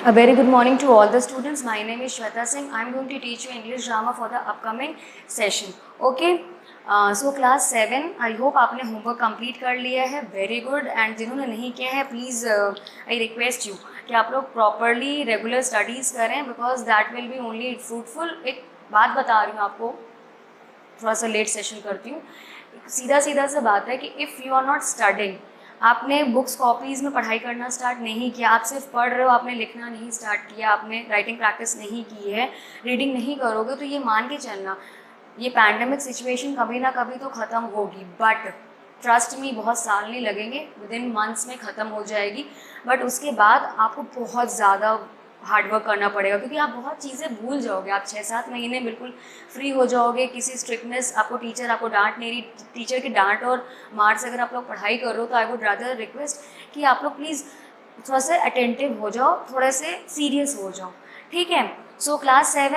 A very good morning to all the students. My name is Shweta Singh. I am going to teach you English grammar for the upcoming session. Okay. So class 7. I hope आपने homework complete कर लिया है. Very good. And जिन्होंने नहीं किया है, please I request you कि आप लोग properly regular studies करें because that will be only fruitful. एक बात बता रही हूँ आपको, थोड़ा सा लेट सेशन करती हूँ. सीधा सीधा सा बात है कि if you are not studying, आपने बुक्स कॉपीज़ में पढ़ाई करना स्टार्ट नहीं किया, आप सिर्फ पढ़ रहे हो, आपने लिखना नहीं स्टार्ट किया, आपने राइटिंग प्रैक्टिस नहीं की है, रीडिंग नहीं करोगे, तो ये मान के चलना ये पैंडेमिक सिचुएशन कभी ना कभी तो ख़त्म होगी. बट ट्रस्ट मी, बहुत साल नहीं लगेंगे, विद इन मंथ्स में ख़त्म हो जाएगी. बट उसके बाद आपको बहुत ज़्यादा हार्डवर्क करना पड़ेगा क्योंकि आप बहुत चीज़ें भूल जाओगे. आप 6-7 महीने बिल्कुल फ्री हो जाओगे. किसी स्ट्रिक्टनेस, आपको टीचर आपको डांट नहीं रही, टीचर की डांट और मार से अगर आप लोग पढ़ाई कर रहे हो तो आई वुड रादर रिक्वेस्ट कि आप लोग प्लीज़ थोड़ा सा अटेंटिव हो जाओ, थोड़े से सीरियस हो जाओ. ठीक है. So class 7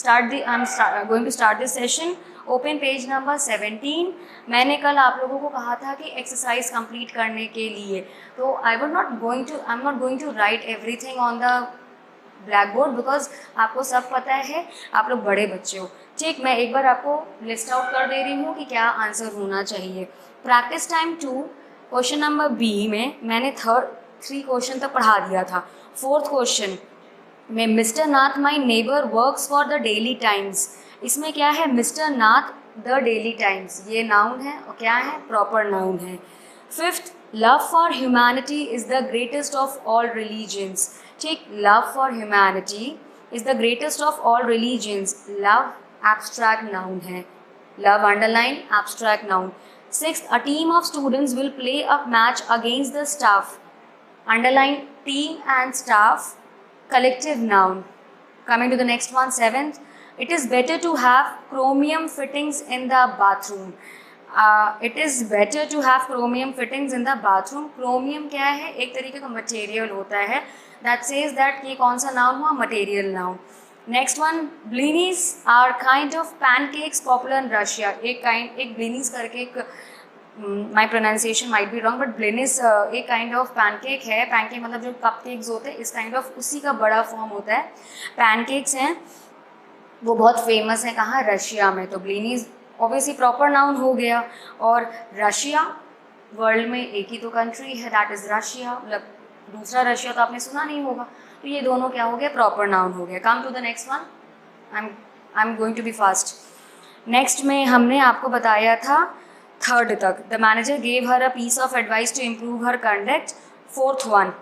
I am going to start this session. Open page number 17. मैंने कल आप लोगों को कहा था कि एक्सरसाइज कंप्लीट करने के लिए, तो I am not going to write everything on the blackboard because आपको सब पता है, आप लोग बड़े बच्चे हो. ठीक, मैं एक बार आपको लिस्ट आउट कर दे रही हूँ कि क्या आंसर होना चाहिए. Practice time 2 question number B में मैंने 3 क्वेश्चन तक पढ़ा दिया था. 4th क्वेश्चन में mister Nath my neighbour works for the Daily Times. इसमें क्या है? Mister Nath the Daily Times, ये नाउन है और क्या है? प्रॉपर नाउन है. 5th, love for humanity is the greatest of all religions. ठीक, love for humanity is the greatest of all religions. Love abstract noun है. Love underline abstract noun. 6th, a team of students will play a match against the staff. Underline team and staff, collective noun. Coming to the next one, 7th, it is better to have chromium fittings in the bathroom. It is better to have chromium fittings in the bathroom. Chromium क्या है? एक तरीके का material होता है. That says that ये कौन सा नाउन हुआ? Material noun. Next one, blinis are kind of pancakes popular in Russia. एक blinis करके एक my pronunciation might be wrong, but blinis एक काइंड ऑफ पैनकेक है. पैनकेक मतलब जो कप केक्स होते हैं, इस काइंड ऑफ उसी का बड़ा फॉर्म होता है. पैनकेक्स हैं, वो बहुत फेमस है. कहाँ? रशिया में. तो ब्लिनीज ऑब्वियसली प्रॉपर नाउन हो गया. और रशिया वर्ल्ड में एक ही तो कंट्री है, दैट इज़ रशिया. मतलब दूसरा रशिया तो आपने सुना नहीं होगा. तो ये दोनों क्या हो गया? प्रॉपर नाउन हो गया. Come to the next one. I am going to be fast. Next में हमने आपको बताया था 3rd तक. The manager gave her a piece of advice to improve her conduct. 4th one,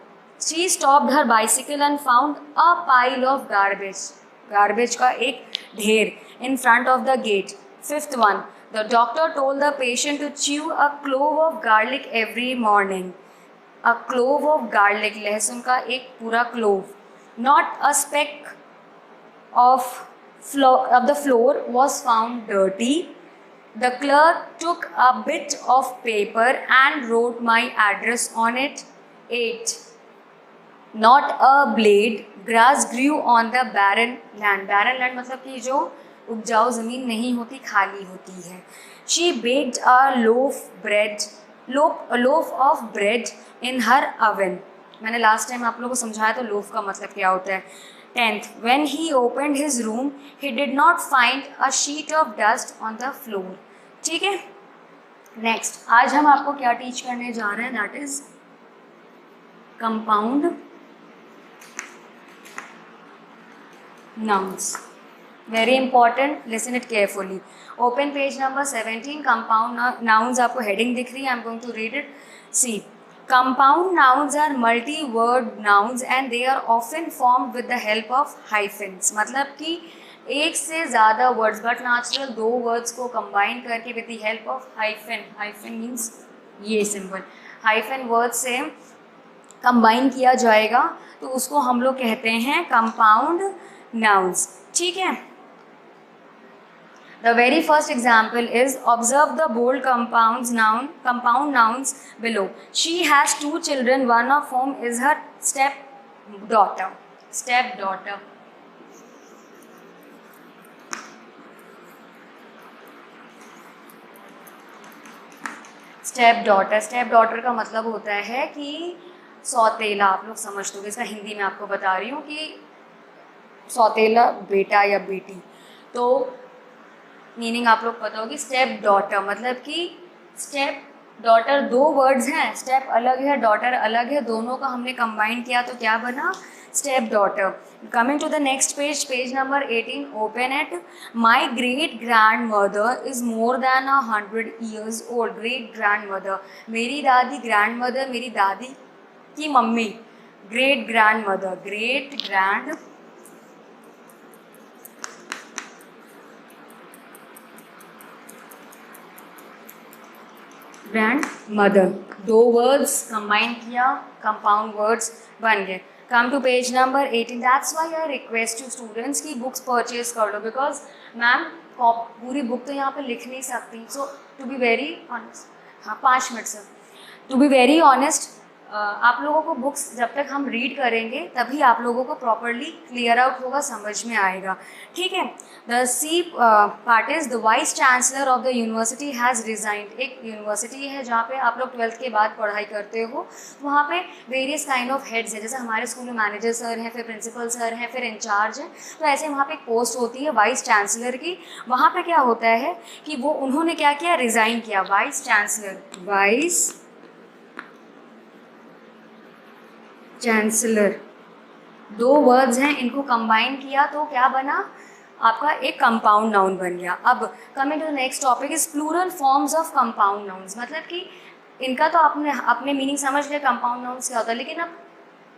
she stopped her bicycle and found a pile of garbage. Garbage का एक ढेर in front of the gate. 5th one, the doctor told the patient to chew a clove of garlic every morning. A clove of garlic, लहसुन का एक पूरा clove. Not a speck of the floor was found dirty. The clerk took a bit of paper and wrote my address on it. 8. Not a blade grass grew on the barren land. Barren land मतलब कि जो उपजाऊ ज़मीन नहीं होती, खाली होती है. She baked a loaf of bread in her oven. मैंने लास्ट टाइम आप लोगों को समझाया तो लोफ का मतलब क्या होता है. 10th, when he opened his room, he did not find a sheet of dust on the floor. ठीक है. नेक्स्ट, आज हम आपको क्या टीच करने जा रहे हैं? That is compound nouns. Very important, listen it carefully. Open page number 17. Compound nouns आपको हेडिंग दिख रही है. I am going to read it. See, compound nouns are multi-word nouns and they are often formed with the help of hyphens. मतलब कि एक से ज़्यादा words, but natural 2 words को कंबाइन करके with the help of hyphen. Hyphen means ये symbol. Hyphen word से combine किया जाएगा तो उसको हम लोग कहते हैं कंपाउंड नाउन्स. ठीक है. The very first example is, observe the bold compound nouns below. She has 2 children, one of whom is her stepdaughter. Stepdaughter. Stepdaughter. Stepdaughter का मतलब होता है कि सौतेला आप लोग समझ दोगे, इसका हिंदी में आपको बता रही हूँ कि सौतेला बेटा या बेटी, तो मीनिंग आप लोग पता होगी। स्टेप डॉटर मतलब कि स्टेप डॉटर दो वर्ड्स हैं, स्टेप अलग है डॉटर अलग है, दोनों का हमने कंबाइन किया तो क्या बना, step daughter. Coming to the next page, page number 18, open it. My great grand mother is more than 100 years old. Great grand mother, मेरी दादी, ग्रैंड मदर मेरी दादी की mummy, great grand mother, great grand grand mother, दो words combine किया, compound words बन गए। Come to page number 18, that's why I request to students की बुक्स परचेज कर लो, बिकॉज मैम पूरी बुक तो यहाँ पे लिख नहीं सकती। So to be very honest, हाँ 5 minute sir, to be very honest, आप लोगों को बुक्स जब तक हम रीड करेंगे तभी आप लोगों को प्रॉपरली क्लियर आउट होगा, समझ में आएगा, ठीक है। The C part is the vice chancellor of the university has resigned. एक यूनिवर्सिटी है जहाँ पे आप लोग 12th के बाद पढ़ाई करते हो, वहाँ पे वेरियस काइंड ऑफ हेड्स है, जैसे हमारे स्कूल में मैनेजर सर हैं, फिर प्रिंसिपल सर हैं, फिर इंचार्ज हैं, तो ऐसे वहाँ पे एक पोस्ट होती है वाइस चांसलर की। वहाँ पे क्या होता है कि वो उन्होंने क्या किया, रिज़ाइन किया, वाइस चांसलर, वाइस चांसलर, दो वर्ड्स हैं, इनको कंबाइन किया तो क्या बना, आपका एक कंपाउंड नाउन बन गया। अब coming to the next topic is plural forms of compound nouns. मतलब कि इनका तो आपने अपने मीनिंग समझ लिया कंपाउंड नाउन्स क्या होता है, लेकिन अब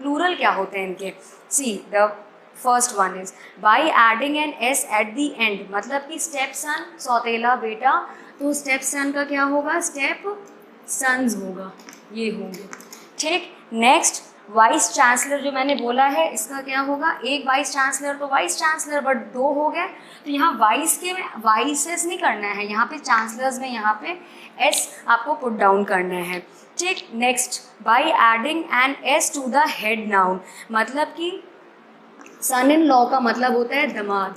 प्लूरल क्या होते हैं इनके। See the first one is by adding an S at the end. मतलब कि स्टेप सन, सौतेला बेटा, तो स्टेप सन का क्या होगा, स्टेप सन्स होगा, ये होंगे, ठीक। नेक्स्ट वाइस चांसलर जो मैंने बोला है, इसका क्या होगा, एक वाइस चांसलर तो वाइस चांसलर, बट दो हो गए, तो यहाँ वाइस के में वाइसेस नहीं करना है, यहाँ पे चांसलर्स में यहाँ पे एस आपको पुट डाउन करना है, ठीक। Next by adding an S to the head noun. मतलब कि सन इन लॉ का मतलब होता है दामाद,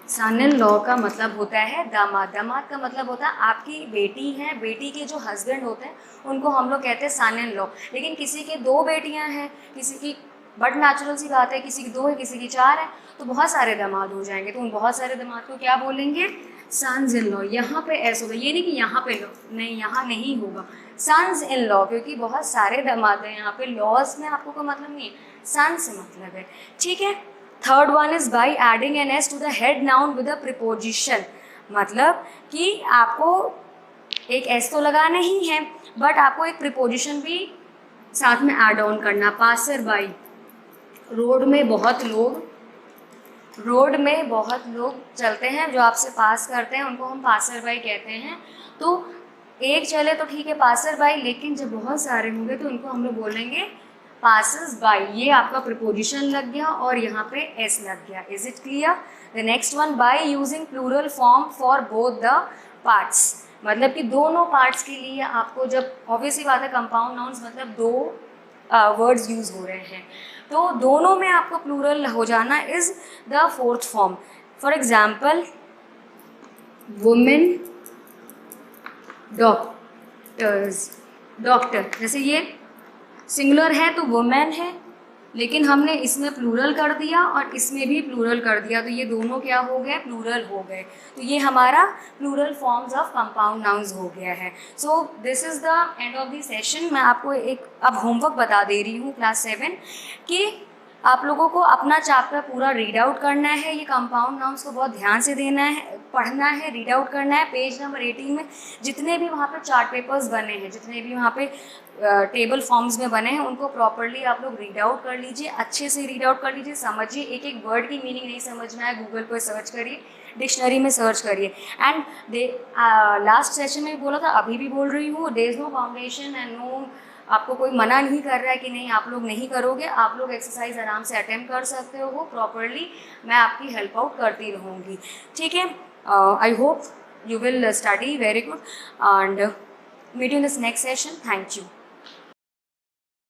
सन इन लॉ का मतलब होता है दामाद, दामाद का मतलब होता है आपकी बेटी है, बेटी के जो हस्बैंड होते हैं उनको हम लोग कहते हैं सन इन लॉ। लेकिन किसी के 2 बेटियां हैं, किसी की, बट नेचुरल सी बात है, किसी की 2 है, किसी की 4 है, तो बहुत सारे दामाद हो जाएंगे, तो उन बहुत सारे दामाद को क्या बोलेंगे, सन्स इन लॉ। यहाँ पे ऐसा होगा, ये नहीं कि यहाँ पे लो, नहीं यहाँ नहीं होगा, सन्स इन लॉ, क्योंकि बहुत सारे दामाद हैं यहाँ पे, लॉज में आपको कोई मतलब नहीं है, सन से मतलब है, ठीक है। Third one is by adding an S to the head noun with a preposition. मतलब कि आपको एक एस तो लगाना ही है, बट आपको एक प्रीपोजिशन भी साथ में ऐड ऑन करना। पासर बाई, रोड में बहुत लोग, रोड में बहुत लोग चलते हैं, जो आपसे पास करते हैं उनको हम पासर बाई कहते हैं। तो एक चले तो ठीक है पासर बाई, लेकिन जब बहुत सारे होंगे तो उनको हम लोग बोलेंगे पासस बाई। ये आपका प्रीपोजिशन लग गया और यहाँ पे एस लग गया। Is it clear? The next one by using plural form for both the parts. मतलब कि दोनों पार्ट्स के लिए आपको, जब ऑब्वियसली बात है कंपाउंड नाउन्स मतलब 2 वर्ड्स यूज हो रहे हैं, तो दोनों में आपको प्लूरल हो जाना is the fourth form. For example women doctors, doctor, जैसे ये सिंगुलर है तो वुमेन है, लेकिन हमने इसमें प्लूरल कर दिया और इसमें भी प्लूरल कर दिया, तो ये दोनों क्या हो गए, प्लूरल हो गए। तो ये हमारा plural forms of compound nouns हो गया है। So this is the end of the session. मैं आपको एक अब होमवर्क बता दे रही हूँ क्लास 7 कि आप लोगों को अपना चैप्टर पूरा रीड आउट करना है। ये कंपाउंड नाउन्स को बहुत ध्यान से देना है, पढ़ना है, रीड आउट करना है। पेज नंबर 18 में जितने भी वहाँ पे चार्ट पेपर्स बने हैं, जितने भी वहाँ पे टेबल फॉर्म्स में बने हैं, उनको प्रॉपरली आप लोग रीड आउट कर लीजिए, अच्छे से रीड आउट कर लीजिए, समझिए। एक एक वर्ड की मीनिंग नहीं समझ में आए, गूगल पर सर्च करिए, डिक्शनरी में सर्च करिए। एंड लास्ट सेशन में भी बोला था, अभी भी बोल रही हूँ, there is no foundation and no, आपको कोई मना नहीं कर रहा है कि नहीं आप लोग नहीं करोगे, आप लोग एक्सरसाइज आराम से अटेम्प्ट कर सकते हो प्रॉपरली। मैं आपकी हेल्प आउट करती रहूँगी, ठीक है। I hope you will study very good and meet you in this next session. Thank you.